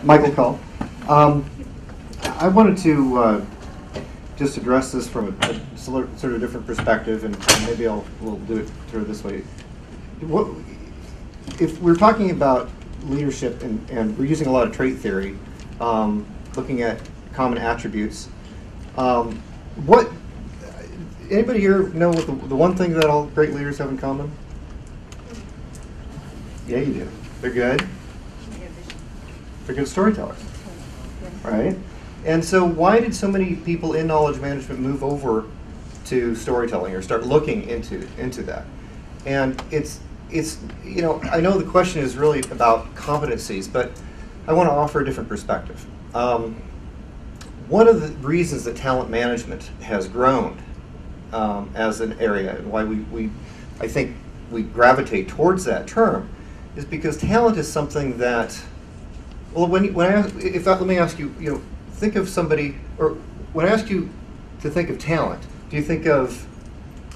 Michael Cull. I wanted to just address this from a sort of different perspective, and maybe we'll do it through this way. If we're talking about leadership and we're using a lot of trait theory, looking at common attributes, what anybody here know what the one thing that all great leaders have in common? Yeah, you do. They're good. They're good storytellers, right? And so why did so many people in knowledge management move over to storytelling or start looking into that? And it's I know the question is really about competencies, but I want to offer a different perspective. One of the reasons that talent management has grown as an area, and why I think we gravitate towards that term, is because talent is something that, well, let me ask you, think of somebody, or when I ask you to think of talent, do you think of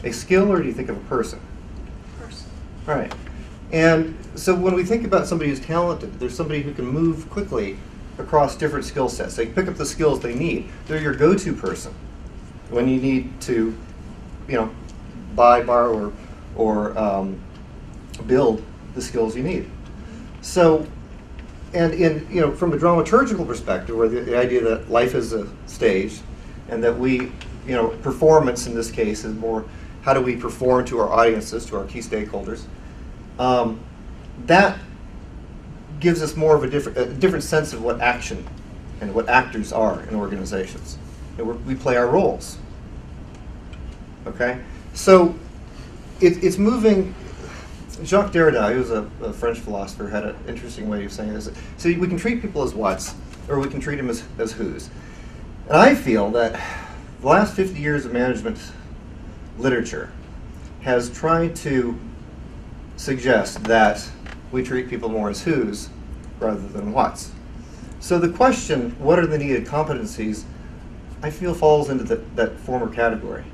a skill or do you think of a person? Person. Right. And so when we think about somebody who's talented, there's somebody who can move quickly across different skill sets. They pick up the skills they need. They're your go-to person when you need to, buy, borrow, or build the skills you need. So, and from a dramaturgical perspective, where the idea that life is a stage, and that we, performance in this case is more how do we perform to our audiences, to our key stakeholders. That gives us more of a different sense of what action and what actors are in organizations. And we play our roles. Okay, so it's moving. Jacques Derrida, who was a French philosopher, had an interesting way of saying this. So we can treat people as whats, or we can treat them as whos. And I feel that the last 50 years of management literature has tried to suggest that we treat people more as whos rather than whats. So the question, what are the needed competencies, I feel falls into that former category,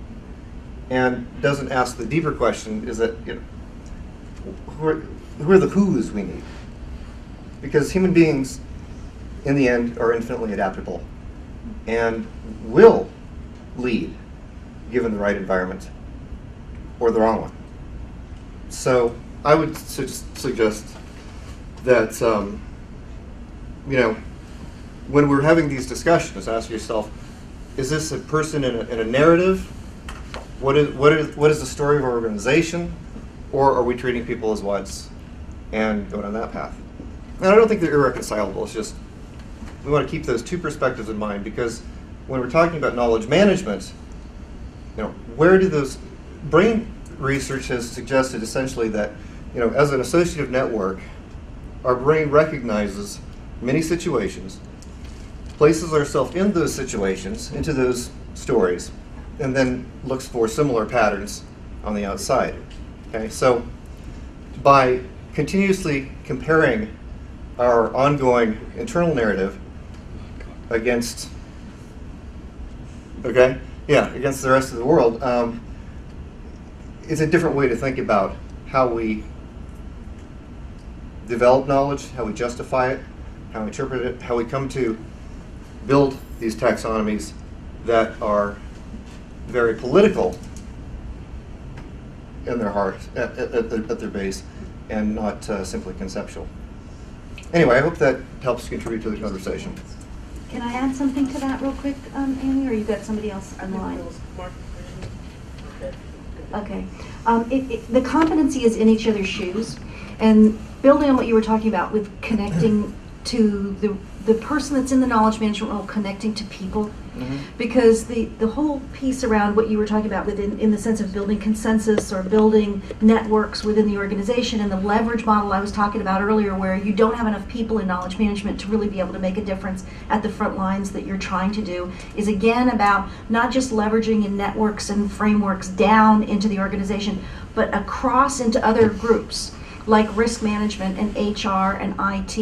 and doesn't ask the deeper question, is that, who are the whos we need? Because human beings, in the end, are infinitely adaptable and will lead given the right environment or the wrong one. So I would suggest that, when we're having these discussions, ask yourself, is this a person in a narrative? What is the story of our organization? Or are we treating people as whats and going on that path? And I don't think they're irreconcilable. It's just we want to keep those two perspectives in mind, because when we're talking about knowledge management, where do those brain research has suggested essentially that, as an associative network, our brain recognizes many situations, places ourselves in those situations, into those stories, and then looks for similar patterns on the outside. Okay, so by continuously comparing our ongoing internal narrative against, against the rest of the world, it's a different way to think about how we develop knowledge, how we justify it, how we interpret it, how we come to build these taxonomies that are very political in their heart, at their base, and not simply conceptual. Anyway, I hope that helps contribute to the conversation. Can I add something to that real quick, Amy, or you got somebody else in line? Okay. The competency is in each other's shoes, and building on what you were talking about with connecting to the person that's in the knowledge management role, connecting to people. Because the whole piece around what you were talking about in the sense of building consensus or building networks within the organization, and the leverage model I was talking about earlier, where you don't have enough people in knowledge management to really be able to make a difference at the front lines that you're trying to do, is again about not just leveraging in networks and frameworks down into the organization, but across into other groups, like risk management and HR and IT.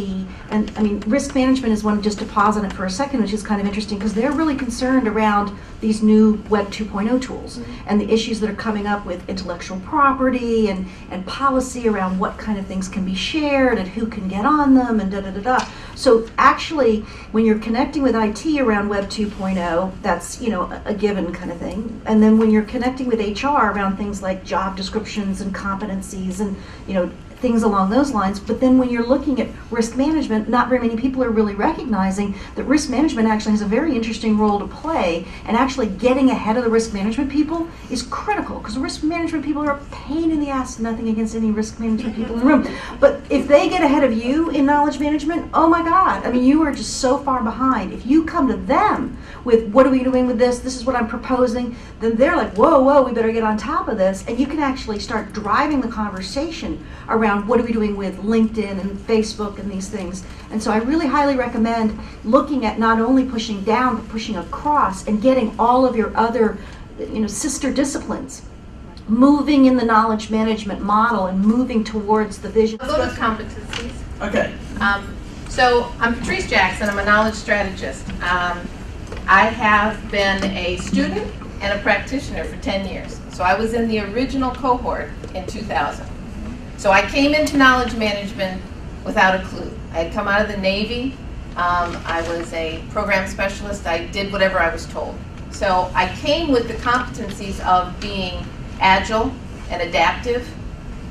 And I mean, risk management is one, just to pause on it for a second, which is kind of interesting, because they're really concerned around these new Web 2.0 tools and the issues that are coming up with intellectual property and policy around what kind of things can be shared and who can get on them and da-da-da-da. So actually, when you're connecting with IT around Web 2.0, that's, you know, a given kind of thing. And then when you're connecting with HR around things like job descriptions and competencies and, you know, things along those lines. But then when you're looking at risk management, not very many people are really recognizing that risk management actually has a very interesting role to play, and actually getting ahead of the risk management people is critical, because risk management people are a pain in the ass. Nothing against any risk management people in the room. But if they get ahead of you in knowledge management, oh my God, I mean, you are just so far behind. If you come to them with, what are we doing with this? This is what I'm proposing. Then they're like, whoa, whoa, we better get on top of this. And you can actually start driving the conversation around what are we doing with LinkedIn and Facebook and these things. And so I really highly recommend looking at not only pushing down, but pushing across and getting all of your other, you know, sister disciplines moving in the knowledge management model and moving towards the vision. I'll go to competencies. Okay. So I'm Patrice Jackson. I'm a knowledge strategist. I have been a student and a practitioner for 10 years. So I was in the original cohort in 2000. So I came into knowledge management without a clue. I had come out of the Navy. I was a program specialist. I did whatever I was told. So I came with the competencies of being agile and adaptive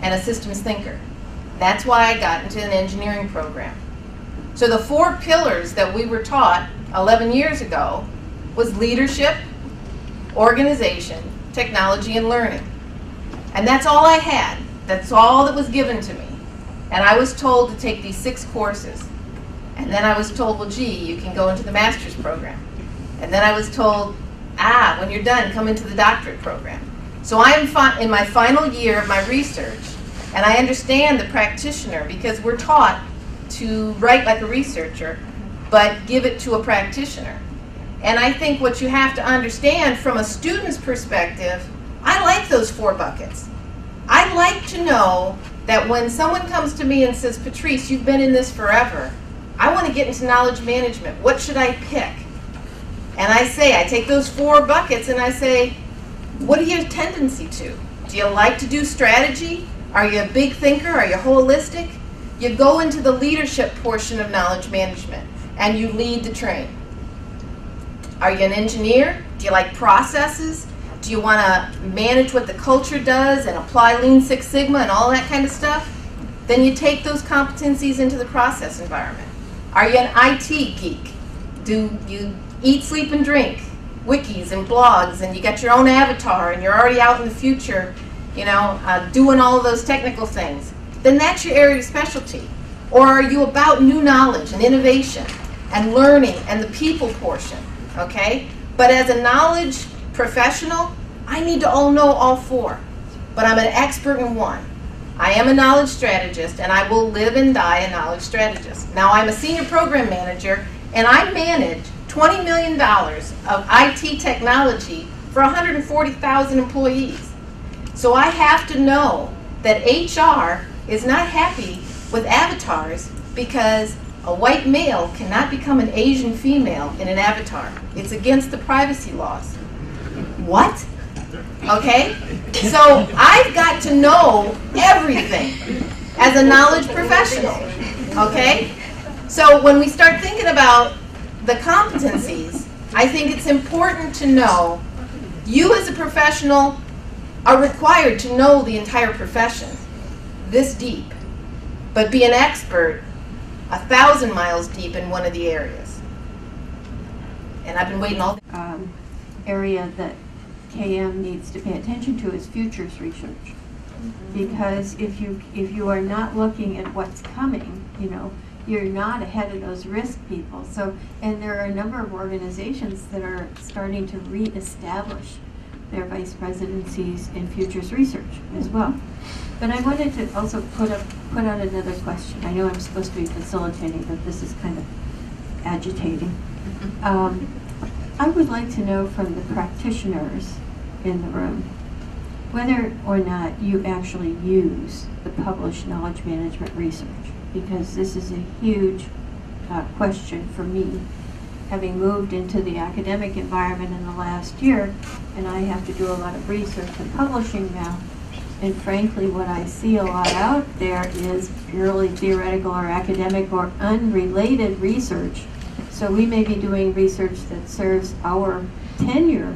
and a systems thinker. That's why I got into an engineering program. So the 4 pillars that we were taught 11 years ago was leadership, organization, technology, and learning. And that's all I had. That's all that was given to me. And I was told to take these 6 courses. And then I was told, well, gee, you can go into the master's program. And then I was told, when you're done, come into the doctorate program. So I am in my final year of my research, and I understand the practitioner, because we're taught to write like a researcher, but give it to a practitioner. And I think what you have to understand from a student's perspective, I like those 4 buckets. I like to know that when someone comes to me and says, Patrice, you've been in this forever, I want to get into knowledge management. What should I pick? And I take those 4 buckets and I say, what are your tendency to? Do you like to do strategy? Are you a big thinker? Are you holistic? You go into the leadership portion of knowledge management and you lead the train. Are you an engineer? Do you like processes? Do you want to manage what the culture does and apply Lean Six Sigma and all that kind of stuff? Then you take those competencies into the process environment. Are you an IT geek? Do you eat, sleep, and drink wikis and blogs, and you got your own avatar, and you're already out in the future, you know, doing all of those technical things? Then that's your area of specialty. Or are you about new knowledge and innovation and learning and the people portion? Okay? But as a knowledge professional, I need to know all 4. But I'm an expert in 1. I am a knowledge strategist, and I will live and die a knowledge strategist. Now, I'm a senior program manager, and I manage $20 million of IT technology for 140,000 employees. So I have to know that HR is not happy with avatars because a white male cannot become an Asian female in an avatar. It's against the privacy laws. What? Okay? So I've got to know everything as a knowledge professional. Okay? So when we start thinking about the competencies, I think it's important to know you as a professional are required to know the entire profession this deep, but be an expert 1,000 miles deep in one of the areas. And I've been waiting all area that KM needs to pay attention to is futures research. Because if you are not looking at what's coming, you know, you're not ahead of those risk people. So, and there are a number of organizations that are starting to reestablish their vice presidencies in futures research as well. But I wanted to also put out another question. I know I'm supposed to be facilitating, but this is kind of agitating. I would like to know from the practitioners in the room whether or not you actually use the published knowledge management research, because this is a huge question for me, having moved into the academic environment in the last year, and I have to do a lot of research and publishing now. And frankly, what I see a lot out there is purely theoretical or academic or unrelated research. So we may be doing research that serves our tenure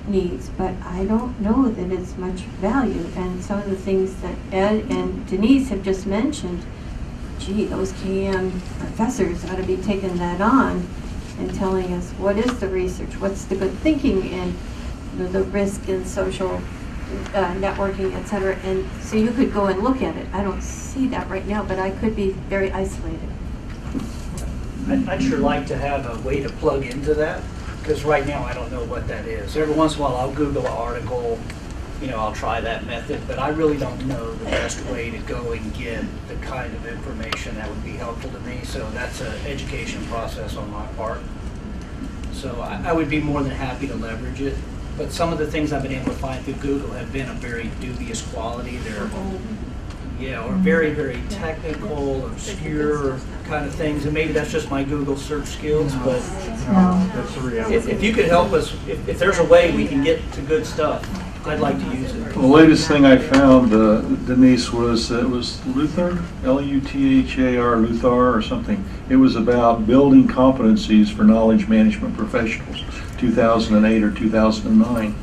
needs, but I don't know that it's much value. And some of the things that Ed and Denise have just mentioned, gee, those KM professors ought to be taking that on and telling us what is the research, what's the good thinking, and the risk in social networking, et cetera. And so you could go and look at it. I don't see that right now, but I could be very isolated. I'd sure like to have a way to plug into that, because right now I don't know what that is. Every once in a while I'll Google an article, I'll try that method, but I really don't know the best way to go and get the kind of information that would be helpful to me. So that's an education process on my part. So I would be more than happy to leverage it. But some of the things I've been able to find through Google have been of very dubious quality. They're, or very, very technical, obscure kind of things. And maybe that's just my Google search skills, but That's the reality. if you could help us, if there's a way we can get to good stuff, I'd like to use it. The latest thing I found, Denise, was it was Luthar, L-U-T-H-A-R, Luthar or something. It was about building competencies for knowledge management professionals, 2008 or 2009.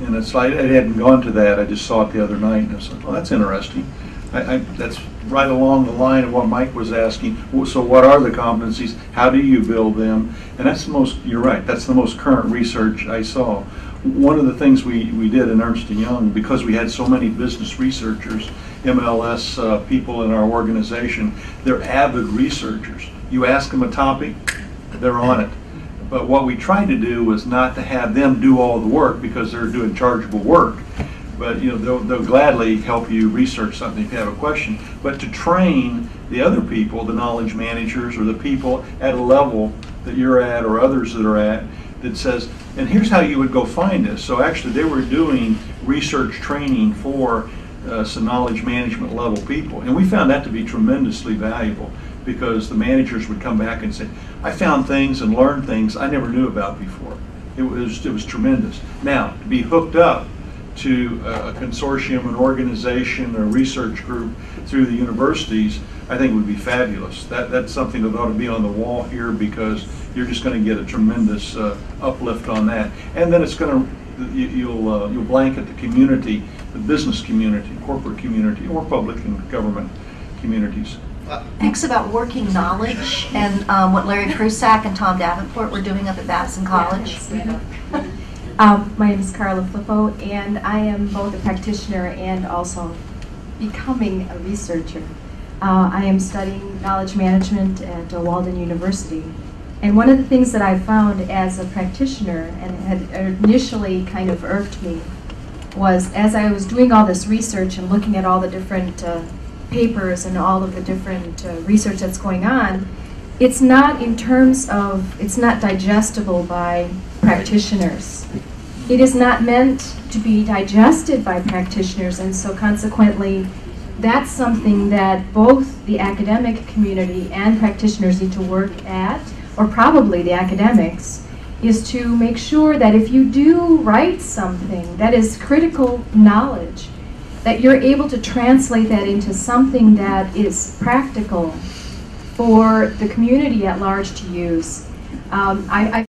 And it's like, I hadn't gone to that, I just saw it the other night, and I was like, well, that's interesting. That's right along the line of what Mike was asking. So what are the competencies? How do you build them? And that's the most, you're right, that's the most current research I saw. One of the things we did in Ernst & Young, because we had so many business researchers, MLS people in our organization, they're avid researchers. You ask them a topic, they're on it. But what we tried to do was not to have them do all the work, because they're doing chargeable work. But they'll gladly help you research something if you have a question. But to train the other people, the knowledge managers or the people at a level that you're at or others that are at, that says, and here's how you would go find this. So actually they were doing research training for some knowledge management level people. And we found that to be tremendously valuable, because the managers would come back and say, I found things and learned things I never knew about before. It was tremendous. Now, to be hooked up to a consortium, an organization, a research group through the universities, I think would be fabulous. That's something that ought to be on the wall here, because you're just going to get a tremendous uplift on that. And then it's going to, you'll blanket the community, the business community, corporate community, or public and government communities. Thanks about working knowledge and what Larry Prusak and Tom Davenport were doing up at Babson College. My name is Carla Flippo, and I am both a practitioner and also becoming a researcher. I am studying knowledge management at Walden University. And one of the things that I found as a practitioner, and had initially kind of irked me, was as I was doing all this research and looking at all the different papers and all of the different research that's going on, it's not in terms of, it's not digestible by practitioners. It is not meant to be digested by practitioners, and so consequently that's something that both the academic community and practitioners need to work at, or probably the academics, is to make sure that if you do write something that is critical knowledge, that you're able to translate that into something that is practical for the community at large to use. I